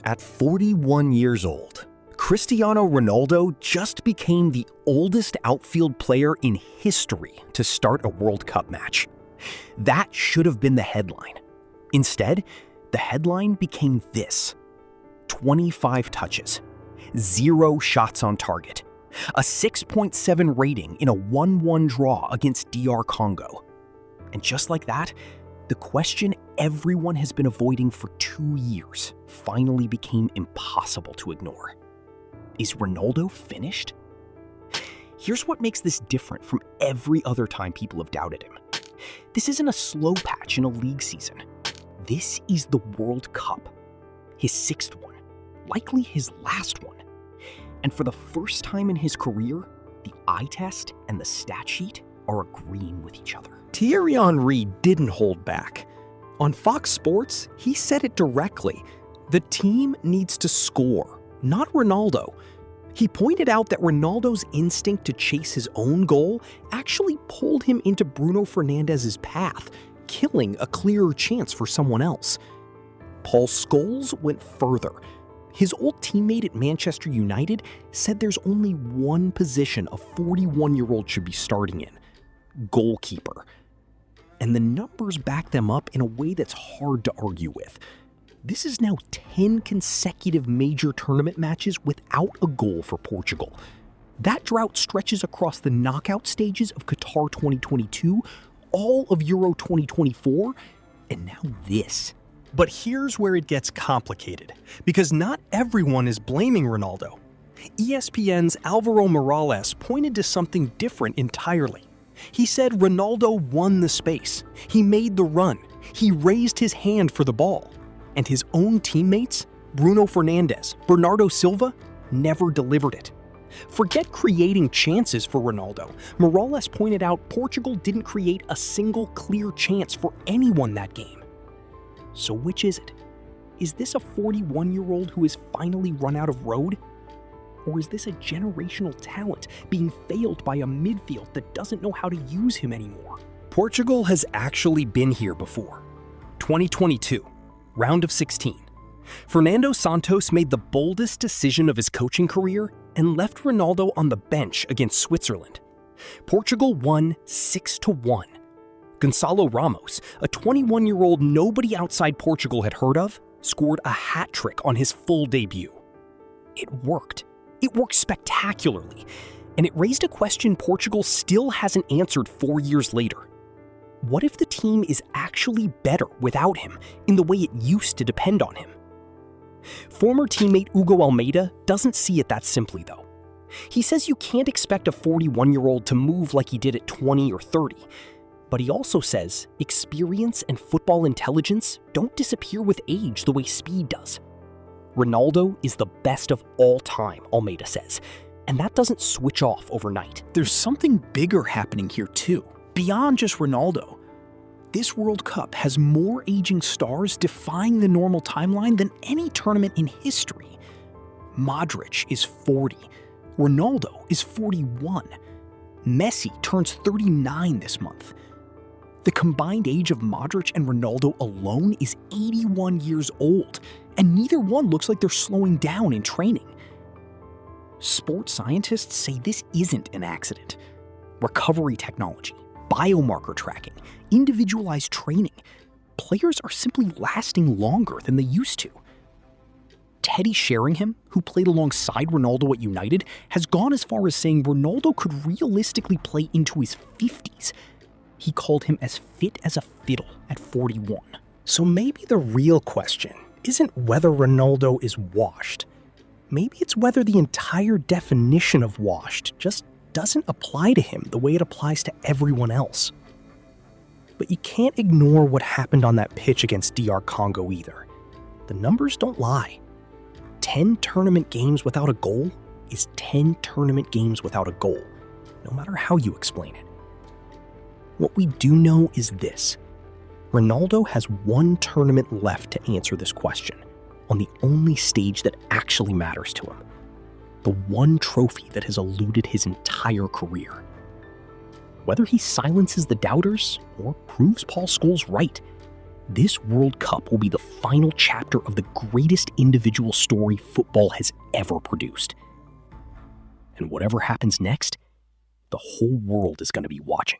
At 41 years old, Cristiano Ronaldo just became the oldest outfield player in history to start a World Cup match. That should have been the headline. Instead, the headline became this: 25 touches, 0 shots on target, a 6.7 rating in a 1-1 draw against DR Congo. And just like that, the question everyone has been avoiding for 2 years finally became impossible to ignore. Is Ronaldo finished? Here's what makes this different from every other time people have doubted him. This isn't a slow patch in a league season. This is the World Cup, his 6th one, likely his last one. And for the first time in his career, the eye test and the stat sheet are agreeing with each other. Thierry Henry didn't hold back. On Fox Sports, he said it directly. The team needs to score, not Ronaldo. He pointed out that Ronaldo's instinct to chase his own goal actually pulled him into Bruno Fernandes's path, killing a clearer chance for someone else. Paul Scholes went further. His old teammate at Manchester United said there's only one position a 41-year-old should be starting in: goalkeeper. And the numbers back them up in a way that's hard to argue with. This is now 10 consecutive major tournament matches without a goal for Portugal. That drought stretches across the knockout stages of Qatar 2022, all of Euro 2024, and now this. But here's where it gets complicated, because not everyone is blaming Ronaldo. ESPN's Alvaro Morales pointed to something different entirely. He said Ronaldo won the space. He made the run. He raised his hand for the ball. And his own teammates, Bruno Fernandes, Bernardo Silva, never delivered it. Forget creating chances for Ronaldo. Morales pointed out Portugal didn't create a single clear chance for anyone that game. So which is it? Is this a 41-year-old who has finally run out of road? Or is this a generational talent being failed by a midfield that doesn't know how to use him anymore? Portugal has actually been here before. 2022, round of 16. Fernando Santos made the boldest decision of his coaching career and left Ronaldo on the bench against Switzerland. Portugal won 6-1. Gonçalo Ramos, a 21-year-old nobody outside Portugal had heard of, scored a hat trick on his full debut. It worked. It worked spectacularly, and it raised a question Portugal still hasn't answered 4 years later. What if the team is actually better without him in the way it used to depend on him? Former teammate Hugo Almeida doesn't see it that simply, though. He says you can't expect a 41-year-old to move like he did at 20 or 30, but he also says experience and football intelligence don't disappear with age the way speed does. Ronaldo is the best of all time, Almeida says, and that doesn't switch off overnight. There's something bigger happening here too, beyond just Ronaldo. This World Cup has more aging stars defying the normal timeline than any tournament in history. Modric is 40. Ronaldo is 41. Messi turns 39 this month. The combined age of Modric and Ronaldo alone is 81 years old, and neither one looks like they're slowing down in training. Sports scientists say this isn't an accident. Recovery technology, biomarker tracking, individualized training. Players are simply lasting longer than they used to. Teddy Sheringham, who played alongside Ronaldo at United, has gone as far as saying Ronaldo could realistically play into his 50s. He called him as fit as a fiddle at 41. So maybe the real question isn't whether Ronaldo is washed. Maybe it's whether the entire definition of washed just doesn't apply to him the way it applies to everyone else. But you can't ignore what happened on that pitch against DR Congo either. The numbers don't lie. 10 tournament games without a goal is 10 tournament games without a goal, no matter how you explain it. What we do know is this: Ronaldo has one tournament left to answer this question, on the only stage that actually matters to him. The one trophy that has eluded his entire career. Whether he silences the doubters or proves Paul Scholes right, This World Cup will be the final chapter of the greatest individual story football has ever produced. And whatever happens next, the whole world is going to be watching.